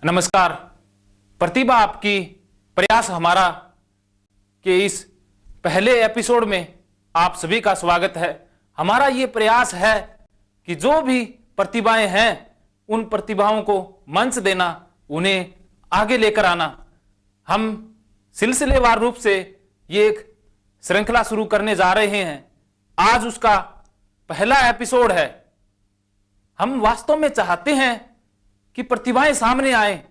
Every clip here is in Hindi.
नमस्कार। प्रतिभा आपकी, प्रयास हमारा के इस पहले एपिसोड में आप सभी का स्वागत है। हमारा ये प्रयास है कि जो भी प्रतिभाएं हैं उन प्रतिभाओं को मंच देना, उन्हें आगे लेकर आना। हम सिलसिलेवार रूप से ये एक श्रृंखला शुरू करने जा रहे हैं। आज उसका पहला एपिसोड है। हम वास्तव में चाहते हैं कि प्रतिभाएं सामने आए,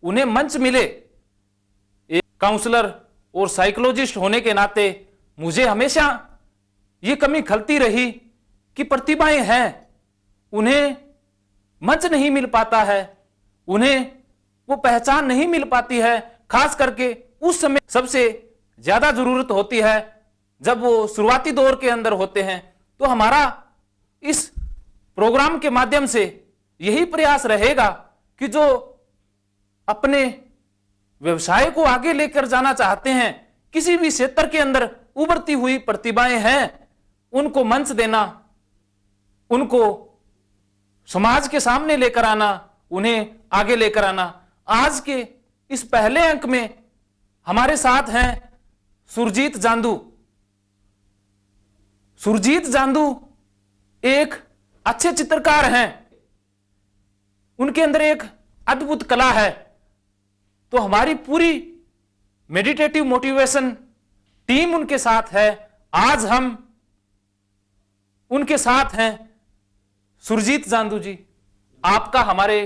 उन्हें मंच मिले। एक काउंसलर और साइकोलॉजिस्ट होने के नाते मुझे हमेशा ये कमी खलती रही कि प्रतिभाएं हैं, उन्हें मंच नहीं मिल पाता है, उन्हें वो पहचान नहीं मिल पाती है। खास करके उस समय सबसे ज्यादा जरूरत होती है जब वो शुरुआती दौर के अंदर होते हैं। तो हमारा इस प्रोग्राम के माध्यम से यही प्रयास रहेगा कि जो अपने व्यवसाय को आगे लेकर जाना चाहते हैं, किसी भी क्षेत्र के अंदर उभरती हुई प्रतिभाएं हैं, उनको मंच देना, उनको समाज के सामने लेकर आना, उन्हें आगे लेकर आना। आज के इस पहले अंक में हमारे साथ हैं सुरजीत जांदू। सुरजीत जांदू एक अच्छे चित्रकार हैं, उनके अंदर एक अद्भुत कला है। तो हमारी पूरी मेडिटेटिव मोटिवेशन टीम उनके साथ है। आज हम उनके साथ हैं। सुरजीत जांदू जी, आपका हमारे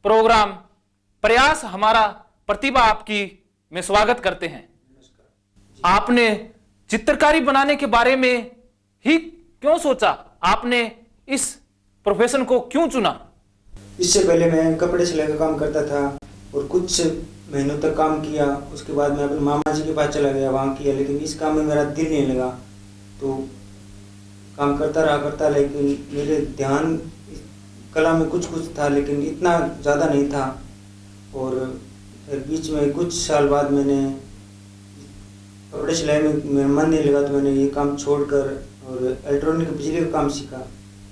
प्रोग्राम प्रयास हमारा, प्रतिभा आपकी में स्वागत करते हैं। आपने चित्रकारी बनाने के बारे में ही क्यों सोचा? आपने इस प्रोफेशन को क्यों चुना? इससे पहले मैं कपड़े सिलाई का काम करता था और कुछ महीनों तक काम किया। उसके बाद मैं अपने मामा जी के पास चला गया, वहाँ किया, लेकिन इस काम में मेरा दिल नहीं लगा। तो काम करता रहा, लेकिन मेरे ध्यान कला में कुछ था, लेकिन इतना ज़्यादा नहीं था। और फिर बीच में कुछ साल बाद मैंने कपड़े सिलाई में मेरा मन नहीं लगा, तो मैंने ये काम छोड़कर और इलेक्ट्रॉनिक बिजली का काम सीखा।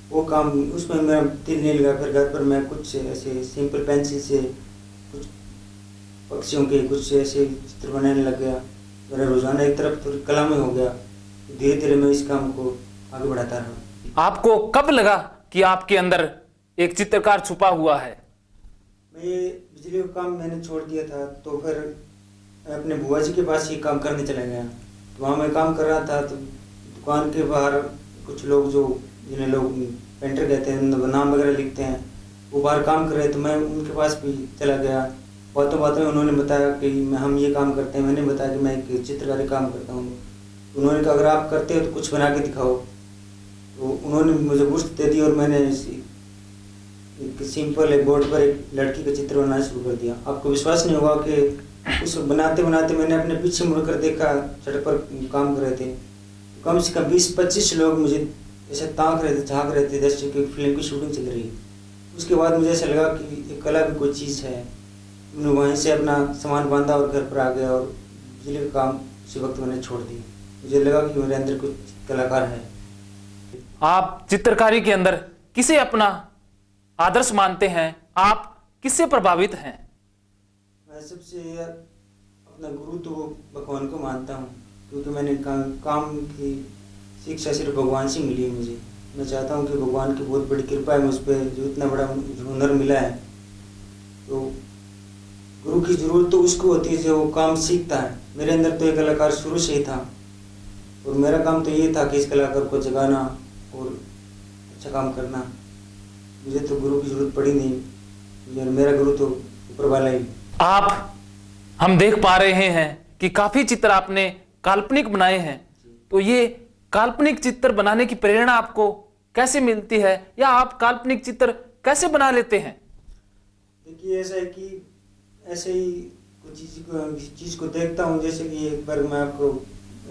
वो काम, उसमें मेरा दिल नहीं लगा। फिर घर पर मैं कुछ ऐसे सिंपल पेंसिल से कुछ पक्षियों के कुछ ऐसे चित्र बनाने लग गया। मेरा रोजाना एक तरफ थोड़ी कला में हो गया। धीरे धीरे मैं इस काम को आगे बढ़ाता रहा। आपको कब लगा कि आपके अंदर एक चित्रकार छुपा हुआ है? मैं ये बिजली का काम मैंने छोड़ दिया था, तो फिर मैं अपने बुआ जी के पास ही काम करने चला गया। तो वहाँ मैं काम कर रहा था, तो दुकान के बाहर कुछ लोग, जो जिन्हें लोग पेंटर कहते हैं, नाम वगैरह लिखते हैं, वो बाहर काम कर रहे। तो मैं उनके पास भी चला गया। बातों बातों में उन्होंने बताया कि हम ये काम करते हैं। मैंने बताया कि मैं एक चित्रकारी काम करता हूँ। उन्होंने कहा अगर आप करते हो तो कुछ बना के दिखाओ। तो उन्होंने मुझे बुर्श दे दी और मैंने एक सिंपल एक बोर्ड पर एक लड़की का चित्र बनाना शुरू कर दिया। आपको विश्वास नहीं होगा कि उस बनाते बनाते मैंने अपने पीछे मुड़कर देखा, सड़क पर काम कर रहे थे, कम से कम 20-25 लोग मुझे ऐसे झाँक रहे थे जैसे कि फिल्म की शूटिंग चल रही है। उसके बाद मुझे ऐसा लगा कि ये कला भी कोई चीज़ है। मैंने वहीं से अपना सामान बांधा और घर पर आ गया, और बिजली का काम उसी वक्त मैंने छोड़ दिया। मुझे लगा कि मेरे अंदर कुछ कलाकार है। आप चित्रकारी के अंदर किसे अपना आदर्श मानते हैं? आप किससे प्रभावित हैं? मैं सबसे अपना गुरु तो भगवान को मानता हूँ, क्योंकि मैंने काम की शिक्षा सिर्फ भगवान से मिली है मुझे। मैं चाहता हूँ कि भगवान की बहुत बड़ी कृपा है मुझ पर, जो इतना बड़ा हुनर मिला है। तो गुरु की ज़रूरत तो उसको होती है जो काम सीखता है। मेरे अंदर तो एक कलाकार शुरू से ही था, और मेरा काम तो ये था कि इस कलाकार को जगाना और अच्छा काम करना। मुझे तो गुरु की ज़रूरत पड़ी नहीं, मेरा गुरु तो ऊपर वाला ही। आप, हम देख पा रहे हैं कि काफी चित्र आपने काल्पनिक बनाए हैं। तो ये काल्पनिक चित्र बनाने की प्रेरणा आपको कैसे मिलती है, या आप काल्पनिक चित्र कैसे बना लेते हैं? देखिए, ऐसा है कि ऐसे ही कुछ चीज़ को देखता हूँ। जैसे कि एक बार मैं आपको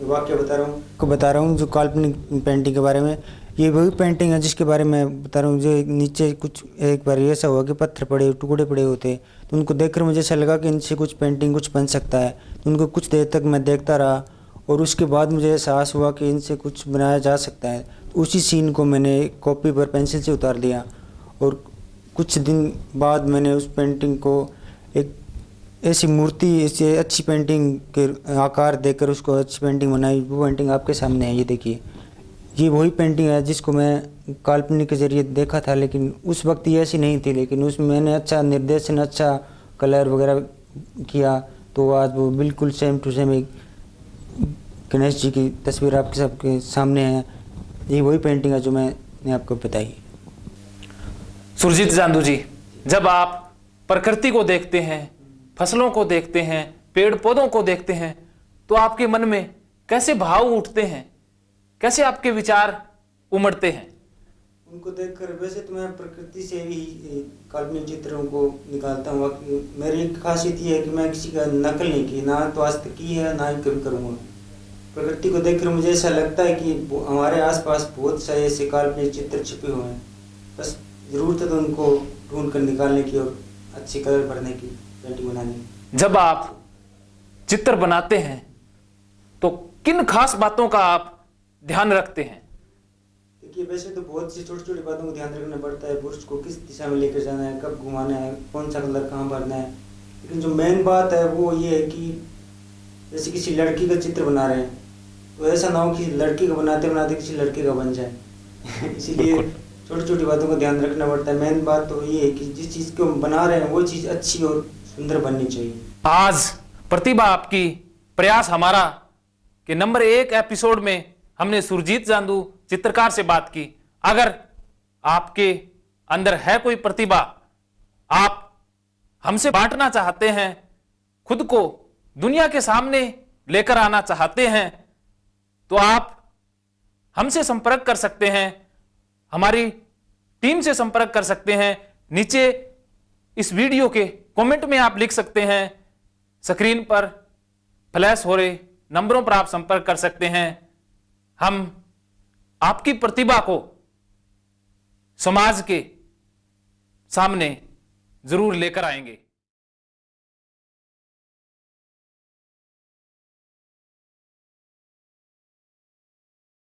वाक्य बता रहा हूँ जो काल्पनिक पेंटिंग के बारे में। ये वही पेंटिंग है जिसके बारे में बता रहा हूँ। जो नीचे कुछ एक बार ऐसा हुआ कि पत्थर पड़े, टुकड़े पड़े होते, तो उनको देखकर मुझे ऐसा लगा कि इनसे कुछ पेंटिंग कुछ बन सकता है। तो उनको कुछ देर तक मैं देखता रहा, और उसके बाद मुझे एहसास हुआ कि इनसे कुछ बनाया जा सकता है। तो उसी सीन को मैंने कॉपी पर पेंसिल से उतार दिया, और कुछ दिन बाद मैंने उस पेंटिंग को एक ऐसी मूर्ति, ऐसी अच्छी पेंटिंग के आकार देकर उसको अच्छी पेंटिंग बनाई, वो पेंटिंग आपके सामने है। ये देखिए, ये वही पेंटिंग है जिसको मैं काल्पनिक के जरिए देखा था, लेकिन उस वक्त ये ऐसी नहीं थी, लेकिन उसमें मैंने अच्छा निर्देशन, अच्छा कलर वगैरह किया, तो आज वो बिल्कुल सेम टू सेम एक गणेश जी की तस्वीर आपके सबके सामने है। ये वही पेंटिंग है जो मैंने आपको बताई। सुरजीत जांदू जी, जब आप प्रकृति को देखते हैं, फसलों को देखते हैं, पेड़ पौधों को देखते हैं, तो आपके मन में कैसे भाव उठते हैं, कैसे आपके विचार उमड़ते हैं? उनको देखकर वैसे तो मैं प्रकृति से ही काल्पनिक चित्रों को निकालता हूँ। मेरी एक खासियत ये है कि मैं किसी का नकल नहीं की, ना तो आज तक की है, ना ही कभी करूँगा। प्रकृति को देखकर मुझे ऐसा लगता है कि हमारे आसपास बहुत सारे ऐसे काल्पनिक चित्र छिपे हुए हैं, बस ज़रूरत है तो उनको ढूंढ कर निकालने की और अच्छे कलर भरने की, पेंटिंग बनाने की। जब आप चित्र बनाते हैं तो किन खास बातों का आप ध्यान रखते हैं? देखिए, वैसे तो बहुत सी छोटी छोटी बातों को ध्यान रखना पड़ता है, ब्रश को किस दिशा में लेकर जाना है, कब घुमाना है, कौन सा कलर कहाँ भरना है, लेकिन जो मेन बात है वो ये है कि जैसे किसी लड़की का चित्र बना रहे हैं तो ऐसा ना हो कि लड़की का बनाते बनाते किसी लड़के का बन जाए। इसीलिए छोटी छोटी बातों का ध्यान रखना पड़ता है। मेन बात तो ये है कि जिस चीज़ को हम बना रहे हैं वो चीज़ अच्छी और सुंदर बननी चाहिए। आज प्रतिभा आपकी, प्रयास हमारा कि नंबर 1 एपिसोड में हमने सुरजीत जांदू चित्रकार से बात की। अगर आपके अंदर है कोई प्रतिभा, आप हमसे बांटना चाहते हैं, खुद को दुनिया के सामने लेकर आना चाहते हैं, तो आप हमसे संपर्क कर सकते हैं, हमारी टीम से संपर्क कर सकते हैं। नीचे इस वीडियो के कमेंट में आप लिख सकते हैं, स्क्रीन पर फ्लैश हो रहे नंबरों पर आप संपर्क कर सकते हैं। हम आपकी प्रतिभा को समाज के सामने जरूर लेकर आएंगे।